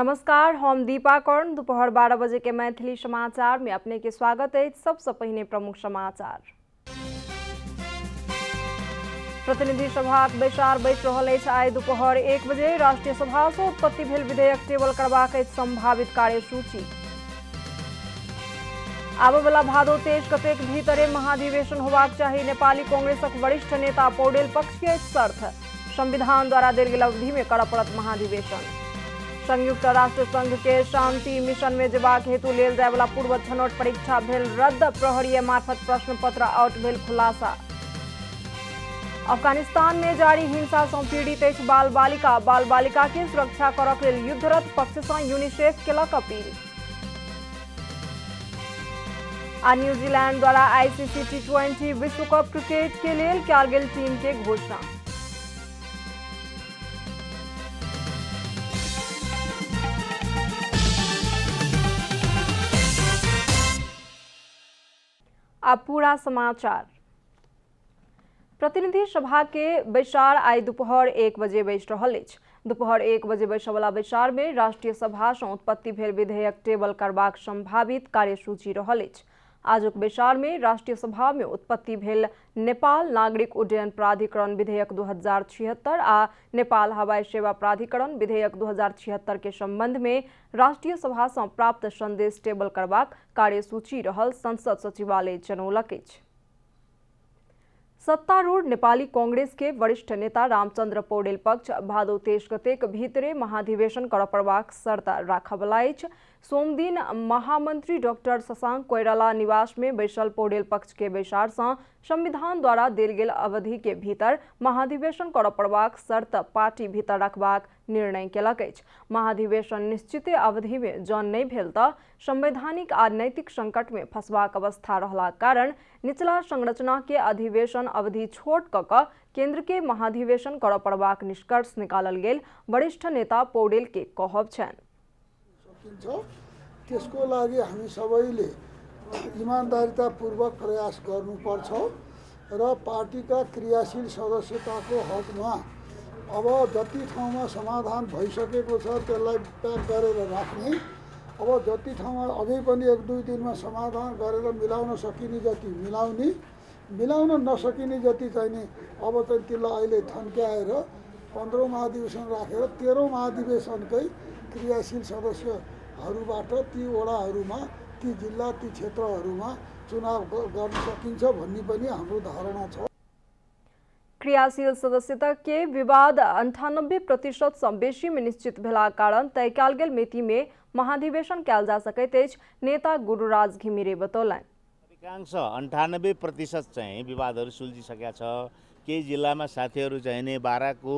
नमस्कार, हम दीपा कर्ण। दोपहर 12 बजे के मैथिली समाचार में अपने के स्वागत है। सबसे पहले प्रमुख समाचार। प्रतिनिधि सभा बैसार बैस रहल अछि। आइ दोपहर 1 बजे राष्ट्रीय सभा से उत्पत्ति भेल विधेयक टेबल करबाक अछि संभावित कार्यसूची। आबय वाला भादो 23 गतेक भीतरे महाधिवेशन होबाक चाही। नेपाली कांग्रेसक वरिष्ठ नेता पौडेल पक्ष के शर्त। संविधान द्वारा देल गेल अवधि में करय पड़त महाधिवेशन। संयुक्त राष्ट्र संघ के शांति मिशन में जेबाक हेतु लेल जाय वाला पूर्व छनौट परीक्षा भेल रद्द। प्रहरीय मार्फत प्रश्न पत्र आउट भेल खुलासा। अफगानिस्तान में जारी हिंसा से पीड़ित अछि बाल बालिका। बाल बालिका के सुरक्षा करक लेल युद्धरत पक्ष से यूनिसेफ केलक अपील। आ न्यूजीलैंड द्वारा आईसीसी T20 विश्व कप क्रिकेट के लेल कयल गेल टीम के घोषणा। अब पूरा समाचार। प्रतिनिधि सभा के बैसार आई दोपहर 1 बजे बैस रहल अछि। दोपहर 1 बजे बैसय वाला बैसार में राष्ट्रीय सभा से उत्पत्ति भेल विधेयक टेबल करबाक संभावित कार्यसूची रहल अछि। आजुक बैसार में राष्ट्रीय सभा में उत्पत्ति भेल नेपाल नागरिक उड्डयन प्राधिकरण विधेयक 2076 आ नेपाल हवाई सेवा प्राधिकरण विधेयक 2076 के संबंध में राष्ट्रीय सभा से प्राप्त संदेश टेबल करबाक कार्यसूची रहल संसद सचिवालय जनौलक अछि। सत्तारूढ़ नेपाली कांग्रेस के वरिष्ठ नेता रामचंद्र पौडेल पक्ष भादो 23 गतेक भीतरे महाधिवेशन करय पड़बाक शर्त राखबला अछि। सोमदिन महामंत्री डॉक्टर शशांक कोइराला निवास में बैसल पौडेल पक्ष के बैसार से संविधान द्वारा देल गेल अवधि के भीतर महाधिवेशन करय पड़बाक शर्त पार्टी भीतर रखबाक निर्णय केलक अछि। महाधिवेशन निश्चित अवधि में जन नहीं भेल तऽ संवैधानिक आ नैतिक संकट में फंसबाक अवस्था रहला कारण निचला संरचना के अधिवेशन अवधि छोट कऽ केंद्र के महाधिवेशन करय पड़बाक निष्कर्ष निकालल गेल वरिष्ठ नेता पौडेल के कहब छन्। त्यसको लागि हामी सबैले इमानदारीतापूर्वक प्रयास गर्नुपर्छ र पार्टीका क्रियाशील सदस्यताको हकमा अब जति ठाउँमा समाधान भइसकेको छ त्यसलाई प्याक गरेर राख्ने, अब जति ठाउँमा अझै पनि 1-2 दिनमा समाधान गरेर मिलाउन सकिने जति मिलाउने, मिलाउन नसकिने जति चाहिँ नि अब चाहिँ त्यसलाई अहिले थन्क्याएर 15औं महाधिवेशन राखेर 13औं महाधिवेशनकै क्रियाशील सदस्यहरूबाट ती वडाहरूमा, ती जिल्ला, ती क्षेत्रहरूमा चुनाव गर्न सकिन्छ भन्ने पनि हाम्रो धारणा छ। क्रियाशील सदस्यता के विवाद 98% से बेसी में निश्चित भेला कारण तय कयल गेल मिति में महाधिवेशन कयल जा सकैत अछि। नेता गुरुराज घिमिरे बतौलनि। अधिकांश 98% चाहिँ विवादहरू सुल्झिसकेका छ। केही जिल्लामा साथीहरू चाहिँ नि बाराको,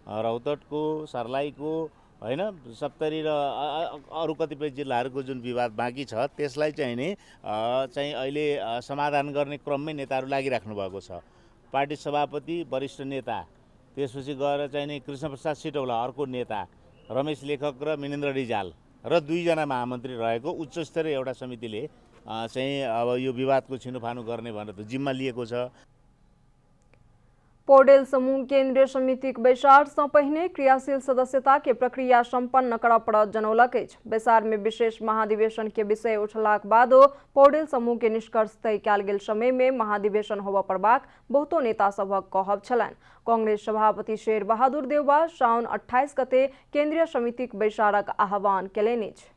रौतहटको, सर्लाहीको हैन, सप्तरी र अरू कतिपय जिल्लाहरूको जुन विवाद बाँकी छ त्यसलाई चाहिँ नि अहिले समाधान गर्ने क्रममै नेताहरू लागिराख्नु भएको छ। पार्टी सभापति वरिष्ठ नेता, त्यसपछि गएर चाहिँ नि कृष्णप्रसाद सिटौला अर्को नेता, रमेश लेखक र मिनेन्द्र रिजाल र 2 जना महामन्त्री रहेको उच्च स्तरीय एउटा समितिले चाहिँ अब यो विवादको छिनोफानो गर्ने भनेर जिम्मा लिएको छ। पौडेल समूह केंद्रीय समिति बैसार से पहिने क्रियाशील सदस्यता के प्रक्रिया संपन्न करय पड़त जनौलक अछि। बैसार में विशेष महाधिवेशन के विषय उठलाक बादो पौडेल समूह के निष्कर्ष तय कयल गेल समय में महाधिवेशन होबय पड़बाक बहुतो नेता सभक कहब छलनि। कांग्रेस सभापति शेर बहादुर देउबा साउन 28 गते केंद्रीय समिति बैसारक आह्वान केलनि अछि।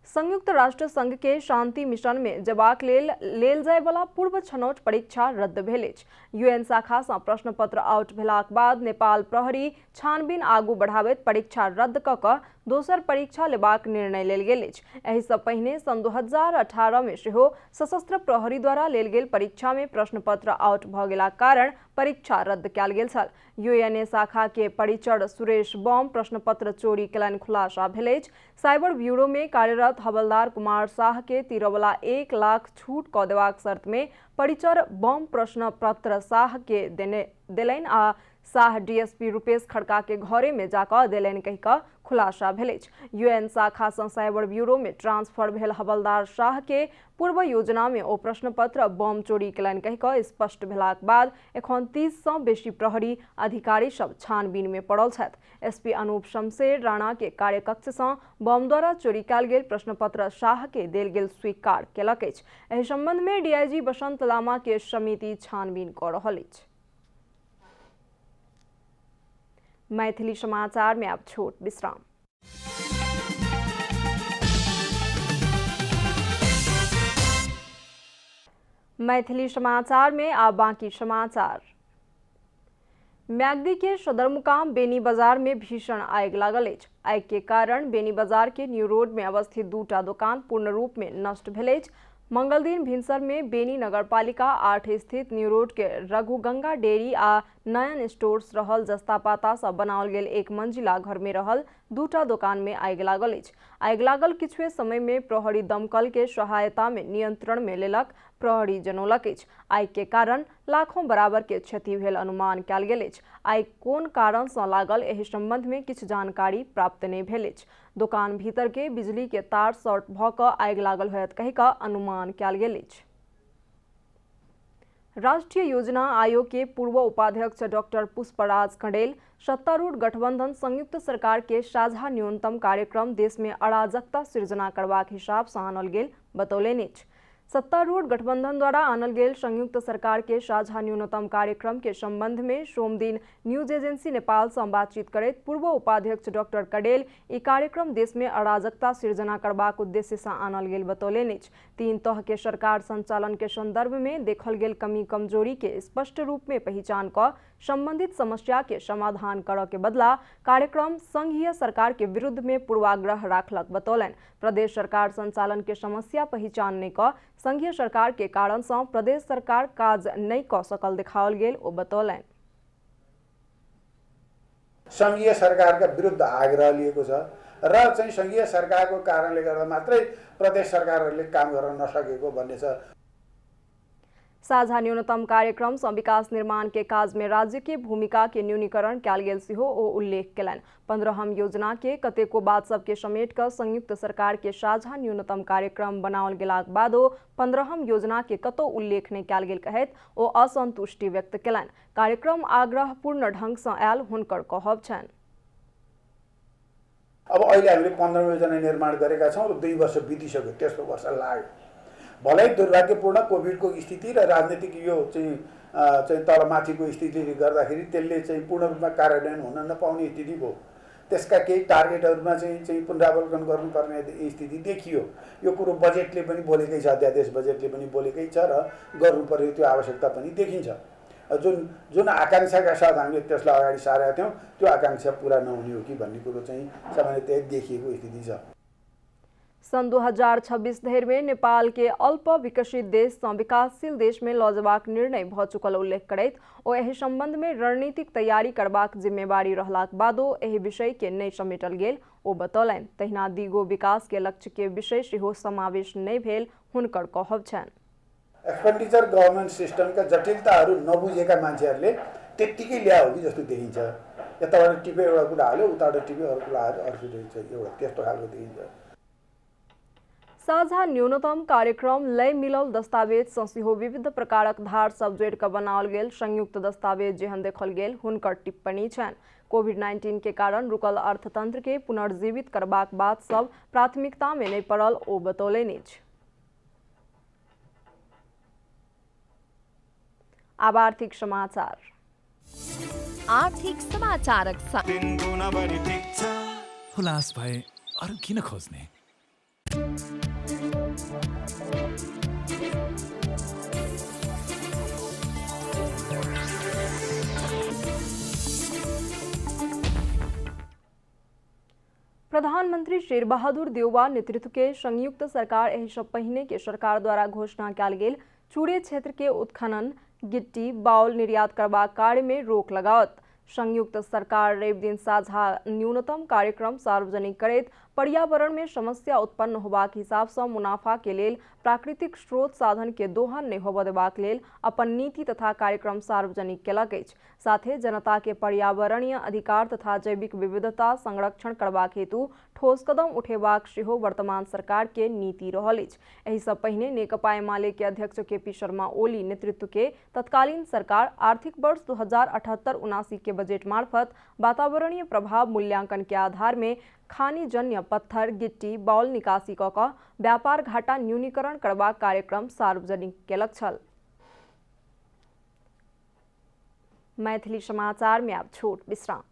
संयुक्त राष्ट्र संघ के शांति मिशन में जबाक लेल जाय वाला पूर्व छनौट परीक्षा रद्द भेल अछि। यूएन शाखा से प्रश्न पत्र आउट भेलाक बाद नेपाल प्रहरी छानबीन आगू बढ़ाबैत परीक्षा रद्द कऽ दोसर परीक्षा लेबाक निर्णय लेल गेल अछि। एहि सँ पहिने सन 2018 में सेहो सशस्त्र प्रहरी द्वारा लेल गेल परीक्षा में प्रश्न पत्र आउट भऽ गेलाक कारण परीक्षा रद्द कयल गेल छल। यूएनए शाखा के परिचर सुरेश बम प्रश्न पत्र चोरी केलनि खुलासा भेल अछि। साइबर ब्यूरो में कार्यरत हवलदार कुमार शाह के 1 लाख छूट कऽ देबाक शर्त में परिचर बम प्रश्न पत्र शाह के देलनि आ शाह डीएसपी रूपेश खड़का के घरे में जाकर देलनि कहि कऽ खुलासा भेल। यूएन शाखा सँ साइबर ब्यूरो में ट्रांसफर भेल हवलदार शाह के पूर्व योजना में ओ प्रश्न पत्र बम चोरी कयलनि कहि कऽ स्पष्ट भेलाक बाद एखन 30 सँ बेसी प्रहरी अधिकारी सब छानबीन में पड़ल छथि। एसपी अनूप शमशेर राणा के कार्यकक्ष सँ बम द्वारा चोरी कयल गेल प्रश्न पत्र शाह के देल गेल स्वीकार केलक अछि। एहि संबंध में डीआईजी बसंत लामा के समिति छानबीन कऽ रहल अछि। मैथिली समाचार में अब छोट विश्राम। मैथिली समाचार में अब बाकी समाचार। म्याग्दी के सदरमुकाम बेनी बाजार में भीषण आग लागल अछि। आग के कारण बेनी बाजार के न्यू रोड में अवस्थित 2टा दुकान पूर्ण रूप में नष्ट भेल अछि। मंगल दिन भिनसर में बेनी नगरपालिका 8 स्थित न्यू रोड के रघुगंगा डेयरी आ नयन स्टोर्स रहल जस्ता पाता सँ बनाओल गेल 1 मंजिला घर में रहल 2टा दुकान में आग लागल अछि। आग लागल किछुए समय में प्रहरी दमकल के सहायता में नियंत्रण में लेलक। प्रहरी जनौलक अछि आग के कारण लाखों बराबर के क्षति भेल अनुमान कयल गेल अछि। आग कोन कारण सँ लागल एहि संबंध में किछु जानकारी प्राप्त नहि भेल अछि। दुकान भीतर के बिजली के तार शॉर्ट भऽ कऽ आग लागल होयत कहि कऽ अनुमान कयल गेल अछि। राष्ट्रीय योजना आयोग के पूर्व उपाध्यक्ष डॉक्टर पुष्पराज कँडेल सत्तारूढ़ गठबंधन संयुक्त सरकार के साझा न्यूनतम कार्यक्रम देश में अराजकता सृजना करबाक हिसाब सँ आनल गेल बतौलनि अछि। सत्तारूढ़ गठबंधन द्वारा आनल गेल संयुक्त सरकार के साझा न्यूनतम कार्यक्रम के संबंध में सोम दिन न्यूज एजेंसी नेपाल सँ बातचीत करैत पूर्व उपाध्यक्ष डॉक्टर कँडेल ई कार्यक्रम देश में अराजकता सृजना करबाक उद्देश्य सँ आनल गेल बतौलनि अछि। 3 तह के सरकार संचालन के संदर्भ में देखल गेल कमी कमजोरी के स्पष्ट रूप में पहचान कऽ संबंधित समस्या के समाधान करऽ के बदला कार्यक्रम संघीय सरकार के विरुद्ध में पूर्वाग्रह राखलक बतौलनि। प्रदेश सरकार संचालन के समस्या पहचान नहि कऽ संघीय सरकार के कारण सँ प्रदेश सरकार काज नहीं कऽ सकल देखाओल गेल ओ बतौलनि। संघीय सरकार का विरुद्ध आग्रह लिएको छ र चाहिँ संघीय सरकारको कारणले गर्दा मात्रै प्रदेश सरकारहरूले काम गर्न नसकेको भन्ने छ। साझा न्यूनतम कार्यक्रम सँ विकास निर्माण के काज में राज्य के भूमिका के न्यूनीकरण कयल गेल सेहो ओ उल्लेख केलनि। 15हम योजना के कतेको बात सब के समेट कऽ संयुक्त सरकार के साझा न्यूनतम कार्यक्रम बनाओल गेलाक बादो 15हम योजना के कतौ उल्लेख नहीं कयल गेल कहैत ओ असंतुष्टि व्यक्त केलनि। कार्यक्रम आग्रहपूर्ण ढंग सँ आयल हुनकर कहब छनि। अब अहिले हामीले 15 योजना निर्माण गरेका छौं र 2 वर्ष बितिसक्यो, तेस्रो वर्ष लाग्यो। भलै दुर्भाग्यपूर्ण कोभिडको स्थिति र राजनीतिक यो चाहिँ तलमाथिको स्थितिले गर्दाखेरि त्यसले चाहिँ पूर्ण रूपमा कार्यान्वयन हुन नपाउने स्थिति भयो। त्यसका केही टार्गेटहरुमा चाहिँ पुनरावलोकन गर्नुपर्ने स्थिति देखियो। यो कुरो बजेटले पनि बोलेकै छ, अध्यादेश बजेटले पनि बोलेकै छ र गर्नुपर्ने त्यो आवश्यकता पनि देखिन्छ। जुन आकांक्षाका साथ हामीले त्यसलाई अगाडि सारेका थियौं त्यो आकांक्षा पूरा नहुने हो कि भन्ने कुरो चाहिँ सामान्यतया देखिएको स्थिति छ। सन् 2026 धरि में नेपाल के अल्प विकसित देश सँ विकासशील देश में लऽ जेबाक निर्णय भऽ चुकल उल्लेख करैत ओ एहि संबंध में रणनीतिक तैयारी करबाक जिम्मेवारी रहलाक बादो एहि विषय के नहीं समेटल गेल ओ बतौलनि। तहिना दिगो विकास के लक्ष्य के विषय सेहो समावेश नहीं भेल हुनकर कहब छनि। एक्सपेन्डिचर गभर्नमेन्ट सिस्टमका जटिलताहरू नबुझेका मान्छेहरूले त्यत्तिकै ल्यायो कि जस्तो देखिन्छ। यताबाट टिपे एउटा कुरा हाल्यो, उताबाट टिपे अर्को कुरा हाल्यो, अर्को देखिन्छ, एउटा त्यस्तो खालको देखिन्छ। साझा न्यूनतम कार्यक्रम लय मिलल दस्तावेज सँ सेहो विविध प्रकारक धार सब जोड़ि कऽ बनाओल गेल संयुक्त दस्तावेज जेहन देखल गेल हुनकर टिप्पणी छनि। कोविड-19 के कारण रुकल अर्थतंत्र के पुनर्जीवित करबाक बात सब प्राथमिकता में नहीं पड़ल ओ बतौलनि अछि। अब आर्थिक समाचार। आर्थिक समाचारक हुलास भए अरू किन खोज्ने? प्रधानमंत्री शेरबहादुर देउवा नेतृत्व के संयुक्त सरकार एहि सँ पहिने के सरकार द्वारा घोषणा कयल गेल चूड़े क्षेत्र के उत्खनन, गिट्टी, बाउल निर्यात करबाक कार्य में रोक लगाओत। संयुक्त सरकार रवि दिन साझा न्यूनतम कार्यक्रम सार्वजनिक करैत पर्यावरण में समस्या उत्पन्न होबाक हिसाब से मुनाफा के लेल प्राकृतिक स्रोत साधन के दोहन नहीं होबय देबाक लेल अपन नीति तथा कार्यक्रम सार्वजनिक केलक अछि। साथे जनता के पर्यावरणीय अधिकार तथा जैविक विविधता संरक्षण करबाक हेतु ठोस कदम उठेबाक सेहो वर्तमान सरकार के नीति रहल अछि। एहि सँ पहिने नेकपा एमाले के अध्यक्ष केपी शर्मा ओली नेतृत्व के तत्कालीन सरकार आर्थिक वर्ष 2078-79 के बजट मार्फत वातावरणीय प्रभाव मूल्यांकन के आधार में खानीजन्य पत्थर गिट्टी बाउल निकासी क क व्यापार घाटा न्यूनीकरण करबाक कार्यक्रम सार्वजनिक केलक छल। मैथिली समाचार में अब छोट विश्राम।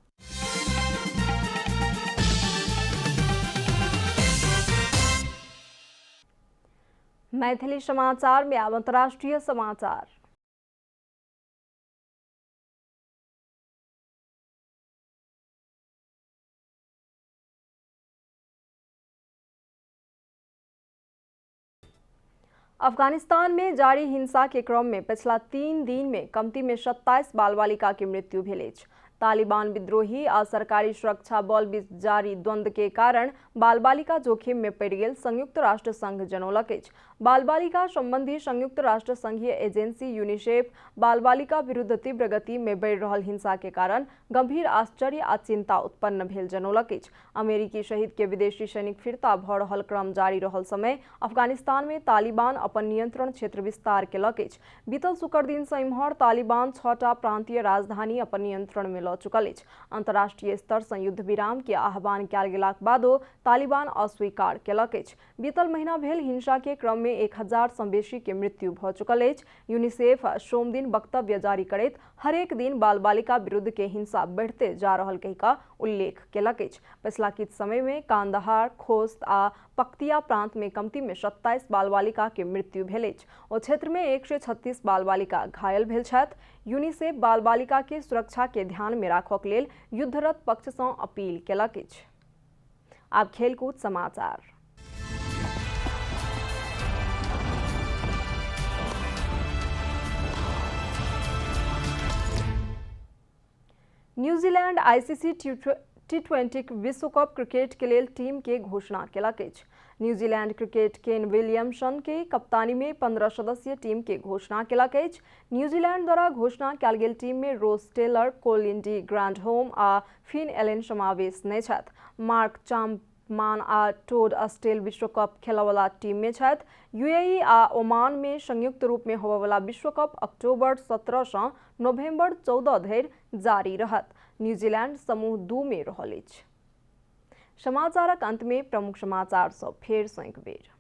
मैथिली समाचार में अब अंतर्राष्ट्रीय समाचार। अफगानिस्तान में जारी हिंसा के क्रम में पिछला 3 दिन में कमती में 27 बाल बालिका की मृत्यु भेल अछि। तालिबान विद्रोही आ सरकारी सुरक्षा बल बीच जारी द्वंद्व के कारण बाल बालिका जोखिम में पड़ गेल संयुक्त राष्ट्र संघ जनौलक अछि। बाल बालिका संबंधी संयुक्त राष्ट्र संघीय एजेंसी यूनिसेफ बाल बालिका विरुद्ध तीव्र गति में बढ़ि रहल हिंसा के कारण गंभीर आश्चर्य आ चिंता उत्पन्न भेल जनौलक अछि। अमेरिकी सहित के विदेशी सैनिक फिरता भ रहल क्रम जारी रहल समय अफगानिस्तान में तालिबान अपन नियंत्रण क्षेत्र विस्तार केलक अछि। बीतल शुक्र दिन से इम्हर तालिबान 6टा प्रांतीय राजधानी अपन नियंत्रण में ल चुकल अछि। अंतर्राष्ट्रीय स्तर से युद्ध विराम के आह्वान कयल गेलाक बादो तालिबान अस्वीकार केलक अछि। बीतल महीना भेल हिंसा के क्रम में 1000 सँ बेसी के मृत्यु भ चुकल अछि। यूनिसेफ सोम दिन वक्तव्य जारी करैत हरेक दिन बाल बालिका विरुद्ध के हिंसा बढ़ते जा रहल कहि का उल्लेख केलक अछि। पिछला किछ समय में कांदाहार, खोस्त आ पख्तिया प्रांत में कमती में 27 बाल बालिका के मृत्यु भेल अछि। ओ क्षेत्र में 136 बाल बालिका घायल भेल छथि। यूनिसेफ बाल बालिका के सुरक्षा के ध्यान में राखबाक लेल युद्धरत पक्ष सँ अपील केलक अछि। आब खेलकूद समाचार। न्यूजीलैंड आईसीसी टी20 विश्व कप क्रिकेट के लेल टीम के घोषणा केलक अछि। न्यूजीलैंड क्रिकेट केन विलियमसन के कप्तानी में 15 सदस्यीय टीम के घोषणा केलक अछि। न्यूजीलैंड द्वारा घोषणा कयल गेल टीम में रोस टेलर, कोलिन डी ग्रैंडहोम आ फिन एलन समावेश नहीं छथि। मार्क चापमान आ टोड अस्टेल विश्व कप खेलयवला टीम में छथि। यूएई आ ओमान में संयुक्त रूप में होबयवला विश्व कप अक्टूबर 17 से नवंबर 14 धरि जारी रहत। न्यूजीलैंड समूह 2 में रहल अछि। समाचारक अंत में प्रमुख समाचार सब फेर सँ एक बेर।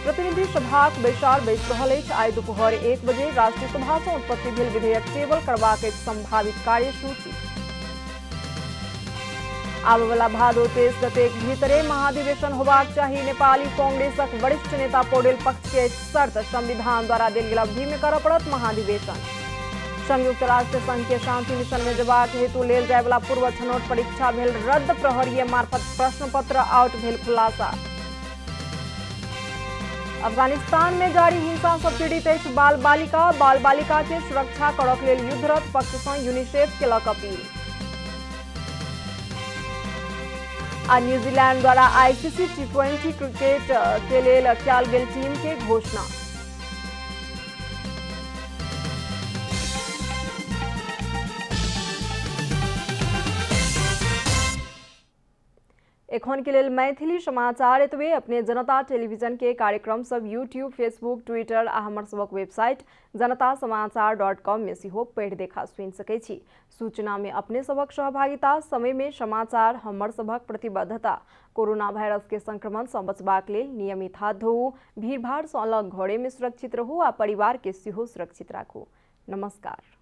प्रतिनिधि सभाक बैसार बैस रहल अछि। आइ दुपहर 1 बजे राष्ट्रीय सभा सँ उत्पत्ति भेल विधेयक टेबल करबाक अछि संभावित कार्यसूची। आबयवला भादो 23 गतेक भीतरे महाधिवेशन होबाक चाही। नेपाली कांग्रेसक वरिष्ठ नेता पौडेल पक्ष के शर्त संविधान द्वारा देल गेल अवधि में करऽ पड़त महाधिवेशन। संयुक्त राष्ट्र संघ के शांति मिशन में जबाक हेतु लेल जायवला पूर्व छनौट परीक्षा भेल रद्द। प्रहरीय मार्फत प्रश्न पत्र आउट भेल खुलासा। अफगानिस्तान में जारी हिंसा सँ पीड़ित अछि बाल बालिका के सुरक्षा करबाक लेल युद्धरत पक्ष सँ यूनिसेफ केलक अपील। आ न्यूजीलैंड द्वारा आईसीसी टी20 क्रिकेट के लेल कयल गेल टीम के घोषणा। एखन के लेल मैथिली समाचार एतबे। अपने जनता टेलीविजन के कार्यक्रम सब यूट्यूब, फेसबुक, ट्विटर आ हमर सबक वेबसाइट जनतासमाचार.com में सेहो पढ़ि देखा सुनि सकै छी। सूचना में अपने सबक सहभागिता, समय में समाचार हमर सबक प्रतिबद्धता। कोरोना वायरस के संक्रमण सँ बचबाक लेल नियमित हाथ धोऊ, भीड़ भाड़ सँ अलग घरे में सुरक्षित रहू आ परिवार के सेहो सुरक्षित राखू। नमस्कार।